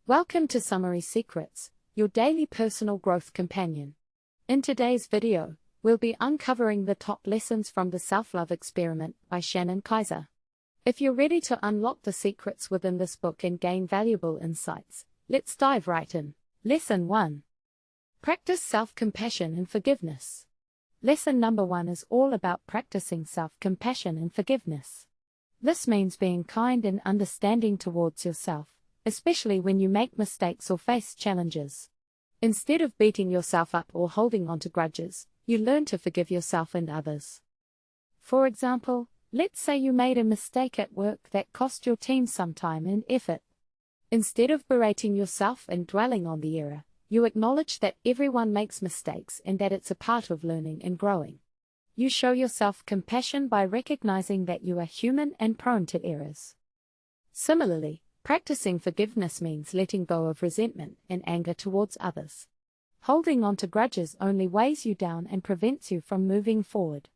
Welcome to Summary Secrets, your daily personal growth companion. In today's video, we'll be uncovering the top lessons from the Self-Love Experiment by Shannon Kaiser. If you're ready to unlock the secrets within this book and gain valuable insights, let's dive right in. Lesson 1. Practice self-compassion and forgiveness. Lesson number 1 is all about practicing self-compassion and forgiveness. This means being kind and understanding towards yourself, especially when you make mistakes or face challenges. Instead of beating yourself up or holding on to grudges, you learn to forgive yourself and others. For example, let's say you made a mistake at work that cost your team some time and effort. Instead of berating yourself and dwelling on the error, you acknowledge that everyone makes mistakes and that it's a part of learning and growing. You show yourself compassion by recognizing that you are human and prone to errors. Similarly, practicing forgiveness means letting go of resentment and anger towards others. Holding on to grudges only weighs you down and prevents you from moving forward.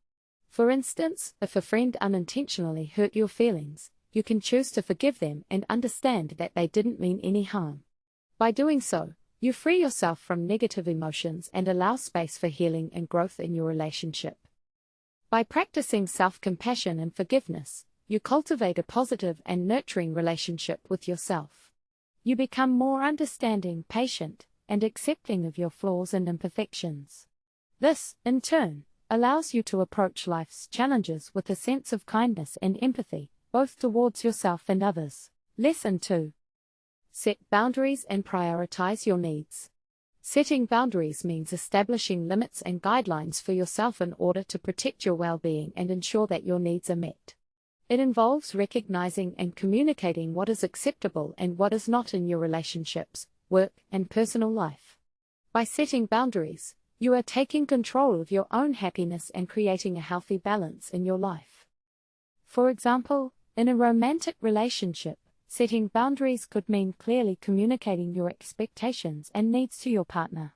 For instance, if a friend unintentionally hurt your feelings, you can choose to forgive them and understand that they didn't mean any harm. By doing so, you free yourself from negative emotions and allow space for healing and growth in your relationship. By practicing self-compassion and forgiveness, you cultivate a positive and nurturing relationship with yourself. You become more understanding, patient, and accepting of your flaws and imperfections. This, in turn, allows you to approach life's challenges with a sense of kindness and empathy, both towards yourself and others. Lesson 2. Set boundaries and prioritize your needs. Setting boundaries means establishing limits and guidelines for yourself in order to protect your well-being and ensure that your needs are met. It involves recognizing and communicating what is acceptable and what is not in your relationships, work, and personal life. By setting boundaries, you are taking control of your own happiness and creating a healthy balance in your life. For example, in a romantic relationship, setting boundaries could mean clearly communicating your expectations and needs to your partner.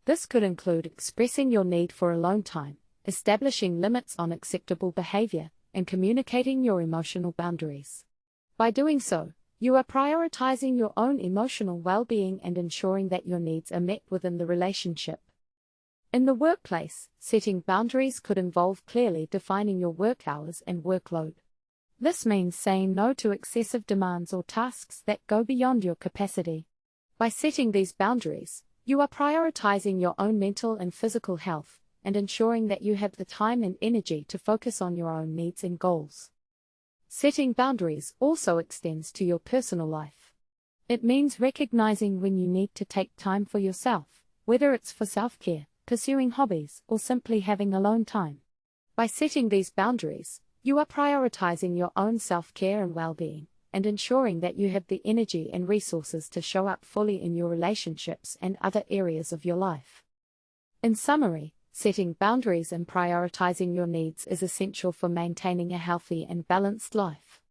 This could include expressing your need for alone time, establishing limits on acceptable behavior, and communicating your emotional boundaries. By doing so, you are prioritizing your own emotional well-being and ensuring that your needs are met within the relationship. In the workplace, setting boundaries could involve clearly defining your work hours and workload. This means saying no to excessive demands or tasks that go beyond your capacity. By setting these boundaries, you are prioritizing your own mental and physical health, and ensuring that you have the time and energy to focus on your own needs and goals. Setting boundaries also extends to your personal life. It means recognizing when you need to take time for yourself, whether it's for self-care, pursuing hobbies, or simply having alone time. By setting these boundaries, you are prioritizing your own self-care and well-being, and ensuring that you have the energy and resources to show up fully in your relationships and other areas of your life. In summary, setting boundaries and prioritizing your needs is essential for maintaining a healthy and balanced life.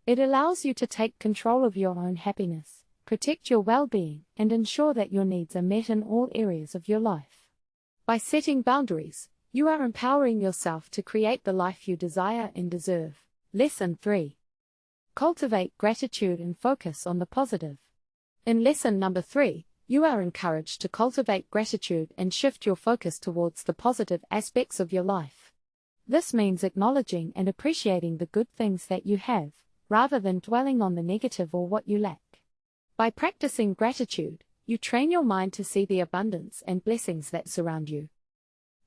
It allows you to take control of your own happiness, protect your well-being, and ensure that your needs are met in all areas of your life. By setting boundaries, you are empowering yourself to create the life you desire and deserve. Lesson 3. Cultivate gratitude and focus on the positive. In lesson number 3, you are encouraged to cultivate gratitude and shift your focus towards the positive aspects of your life. This means acknowledging and appreciating the good things that you have, rather than dwelling on the negative or what you lack. By practicing gratitude, you train your mind to see the abundance and blessings that surround you.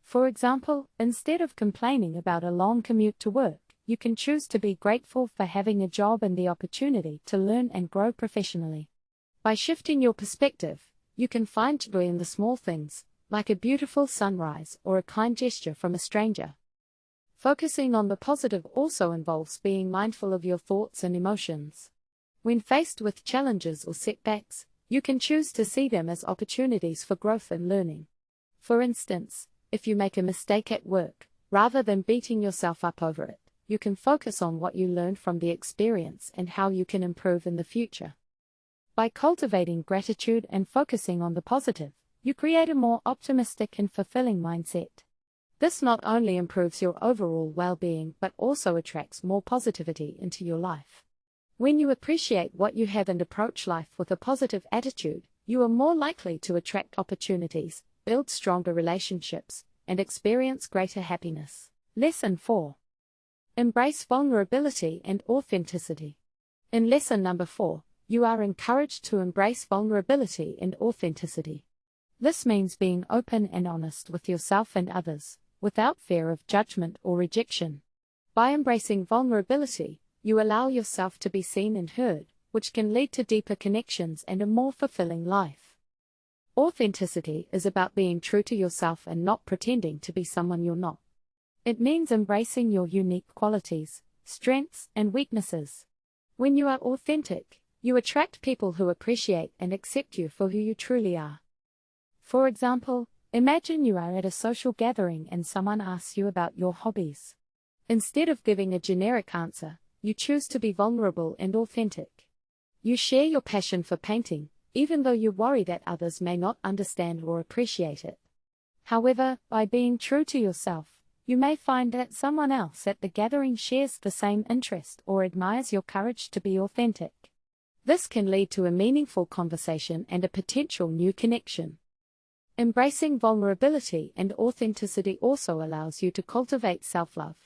For example, instead of complaining about a long commute to work, you can choose to be grateful for having a job and the opportunity to learn and grow professionally. By shifting your perspective, you can find joy in the small things, like a beautiful sunrise or a kind gesture from a stranger. Focusing on the positive also involves being mindful of your thoughts and emotions. When faced with challenges or setbacks, you can choose to see them as opportunities for growth and learning. For instance, if you make a mistake at work, rather than beating yourself up over it, you can focus on what you learned from the experience and how you can improve in the future. By cultivating gratitude and focusing on the positive, you create a more optimistic and fulfilling mindset. This not only improves your overall well-being but also attracts more positivity into your life. When you appreciate what you have and approach life with a positive attitude, you are more likely to attract opportunities, build stronger relationships, and experience greater happiness. Lesson 4. Embrace vulnerability and authenticity. In lesson number 4, you are encouraged to embrace vulnerability and authenticity. This means being open and honest with yourself and others, without fear of judgment or rejection. By embracing vulnerability, you allow yourself to be seen and heard, which can lead to deeper connections and a more fulfilling life. Authenticity is about being true to yourself and not pretending to be someone you're not. It means embracing your unique qualities, strengths, and weaknesses. When you are authentic, you attract people who appreciate and accept you for who you truly are. For example, imagine you are at a social gathering and someone asks you about your hobbies. Instead of giving a generic answer, you choose to be vulnerable and authentic. You share your passion for painting, even though you worry that others may not understand or appreciate it. However, by being true to yourself, you may find that someone else at the gathering shares the same interest or admires your courage to be authentic. This can lead to a meaningful conversation and a potential new connection. Embracing vulnerability and authenticity also allows you to cultivate self-love.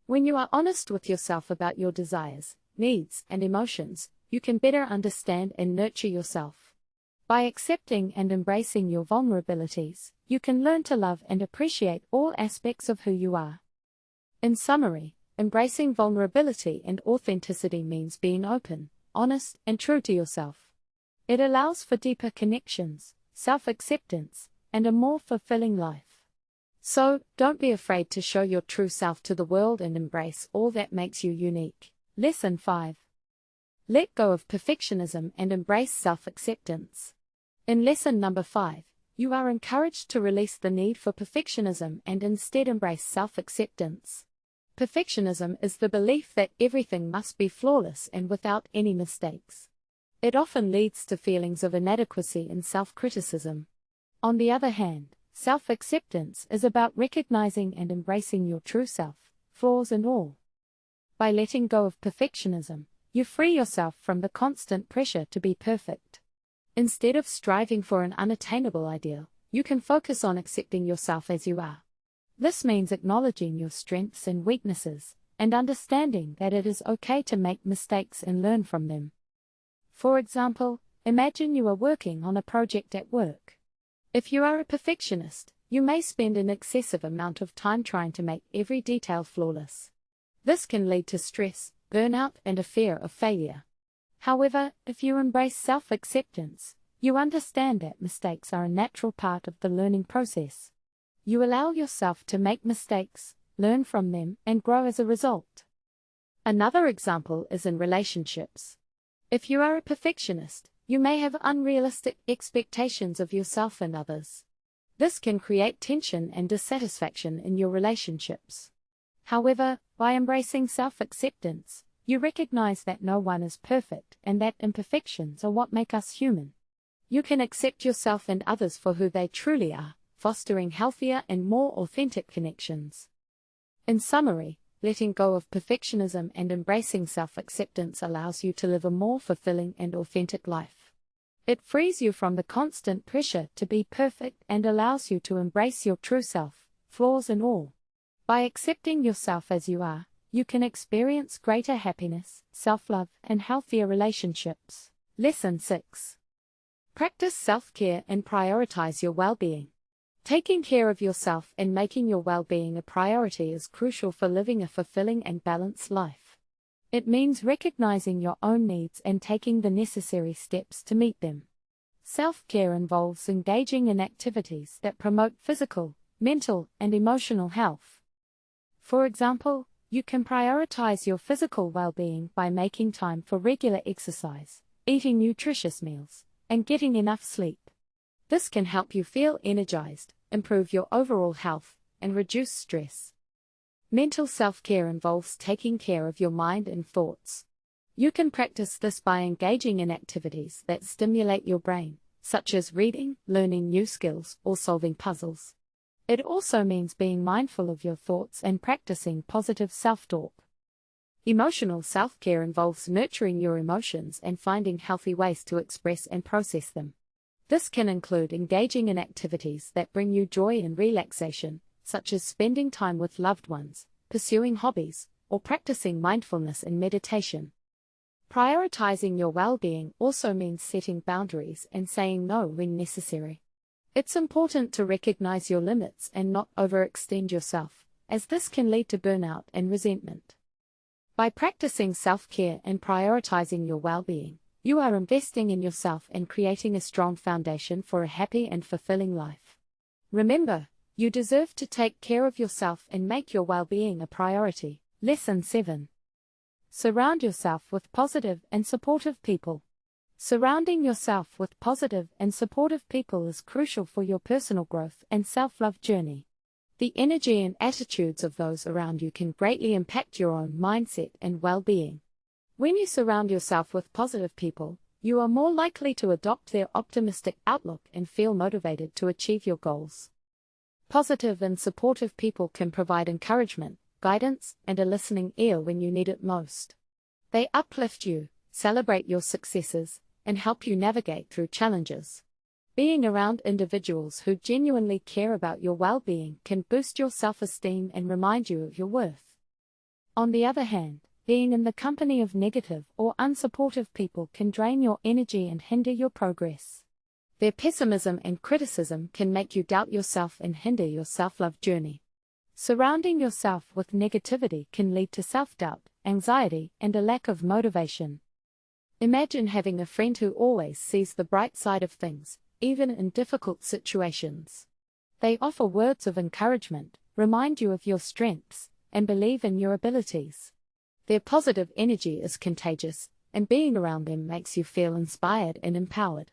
When you are honest with yourself about your desires, needs, and emotions, you can better understand and nurture yourself. By accepting and embracing your vulnerabilities, you can learn to love and appreciate all aspects of who you are. In summary, embracing vulnerability and authenticity means being open, honest, and true to yourself. It allows for deeper connections, self-acceptance, and a more fulfilling life. So, don't be afraid to show your true self to the world and embrace all that makes you unique. Lesson 5. Let go of perfectionism and embrace self-acceptance. In lesson number 5, you are encouraged to release the need for perfectionism and instead embrace self-acceptance. Perfectionism is the belief that everything must be flawless and without any mistakes. It often leads to feelings of inadequacy and self-criticism. On the other hand, self-acceptance is about recognizing and embracing your true self, flaws and all. By letting go of perfectionism, you free yourself from the constant pressure to be perfect. Instead of striving for an unattainable ideal, you can focus on accepting yourself as you are. This means acknowledging your strengths and weaknesses, and understanding that it is okay to make mistakes and learn from them. For example, imagine you are working on a project at work. If you are a perfectionist, you may spend an excessive amount of time trying to make every detail flawless. This can lead to stress, burnout, and a fear of failure. However, if you embrace self-acceptance, you understand that mistakes are a natural part of the learning process. You allow yourself to make mistakes, learn from them, and grow as a result. Another example is in relationships. If you are a perfectionist, you may have unrealistic expectations of yourself and others. This can create tension and dissatisfaction in your relationships. However, by embracing self-acceptance, you recognize that no one is perfect and that imperfections are what make us human. You can accept yourself and others for who they truly are, fostering healthier and more authentic connections. In summary, letting go of perfectionism and embracing self-acceptance allows you to live a more fulfilling and authentic life. It frees you from the constant pressure to be perfect and allows you to embrace your true self, flaws and all. By accepting yourself as you are, you can experience greater happiness, self-love, and healthier relationships. Lesson 6. Practice self-care and prioritize your well-being. Taking care of yourself and making your well-being a priority is crucial for living a fulfilling and balanced life. It means recognizing your own needs and taking the necessary steps to meet them. Self-care involves engaging in activities that promote physical, mental, and emotional health. For example, you can prioritize your physical well-being by making time for regular exercise, eating nutritious meals, and getting enough sleep. This can help you feel energized, improve your overall health, and reduce stress. Mental self-care involves taking care of your mind and thoughts. You can practice this by engaging in activities that stimulate your brain, such as reading, learning new skills, or solving puzzles. It also means being mindful of your thoughts and practicing positive self-talk. Emotional self-care involves nurturing your emotions and finding healthy ways to express and process them. This can include engaging in activities that bring you joy and relaxation, such as spending time with loved ones, pursuing hobbies, or practicing mindfulness and meditation. Prioritizing your well-being also means setting boundaries and saying no when necessary. It's important to recognize your limits and not overextend yourself, as this can lead to burnout and resentment. By practicing self-care and prioritizing your well-being, you are investing in yourself and creating a strong foundation for a happy and fulfilling life. Remember, you deserve to take care of yourself and make your well-being a priority. Lesson 7. Surround yourself with positive and supportive people. Surrounding yourself with positive and supportive people is crucial for your personal growth and self-love journey. The energy and attitudes of those around you can greatly impact your own mindset and well-being. When you surround yourself with positive people, you are more likely to adopt their optimistic outlook and feel motivated to achieve your goals. Positive and supportive people can provide encouragement, guidance, and a listening ear when you need it most. They uplift you, celebrate your successes, and help you navigate through challenges. Being around individuals who genuinely care about your well-being can boost your self-esteem and remind you of your worth. On the other hand, being in the company of negative or unsupportive people can drain your energy and hinder your progress. Their pessimism and criticism can make you doubt yourself and hinder your self-love journey. Surrounding yourself with negativity can lead to self-doubt, anxiety, and a lack of motivation. Imagine having a friend who always sees the bright side of things, even in difficult situations. They offer words of encouragement, remind you of your strengths, and believe in your abilities. Their positive energy is contagious, and being around them makes you feel inspired and empowered.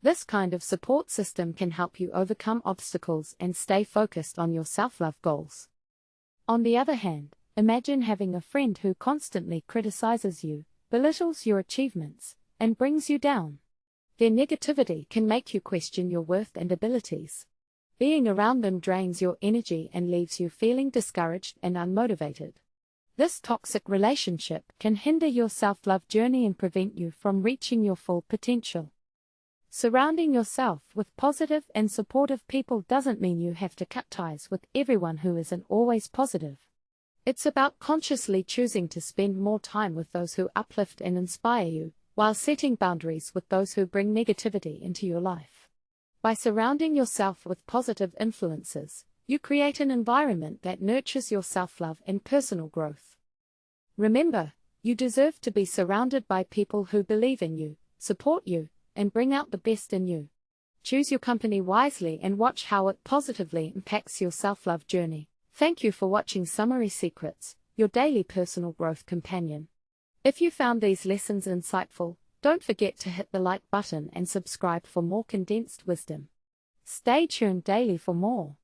This kind of support system can help you overcome obstacles and stay focused on your self-love goals. On the other hand, imagine having a friend who constantly criticizes you, belittles your achievements, and brings you down. Their negativity can make you question your worth and abilities. Being around them drains your energy and leaves you feeling discouraged and unmotivated. This toxic relationship can hinder your self-love journey and prevent you from reaching your full potential. Surrounding yourself with positive and supportive people doesn't mean you have to cut ties with everyone who isn't always positive. It's about consciously choosing to spend more time with those who uplift and inspire you, while setting boundaries with those who bring negativity into your life. By surrounding yourself with positive influences, you create an environment that nurtures your self-love and personal growth. Remember, you deserve to be surrounded by people who believe in you, support you, and bring out the best in you. Choose your company wisely and watch how it positively impacts your self-love journey. Thank you for watching Summary Secrets, your daily personal growth companion. If you found these lessons insightful, don't forget to hit the like button and subscribe for more condensed wisdom. Stay tuned daily for more.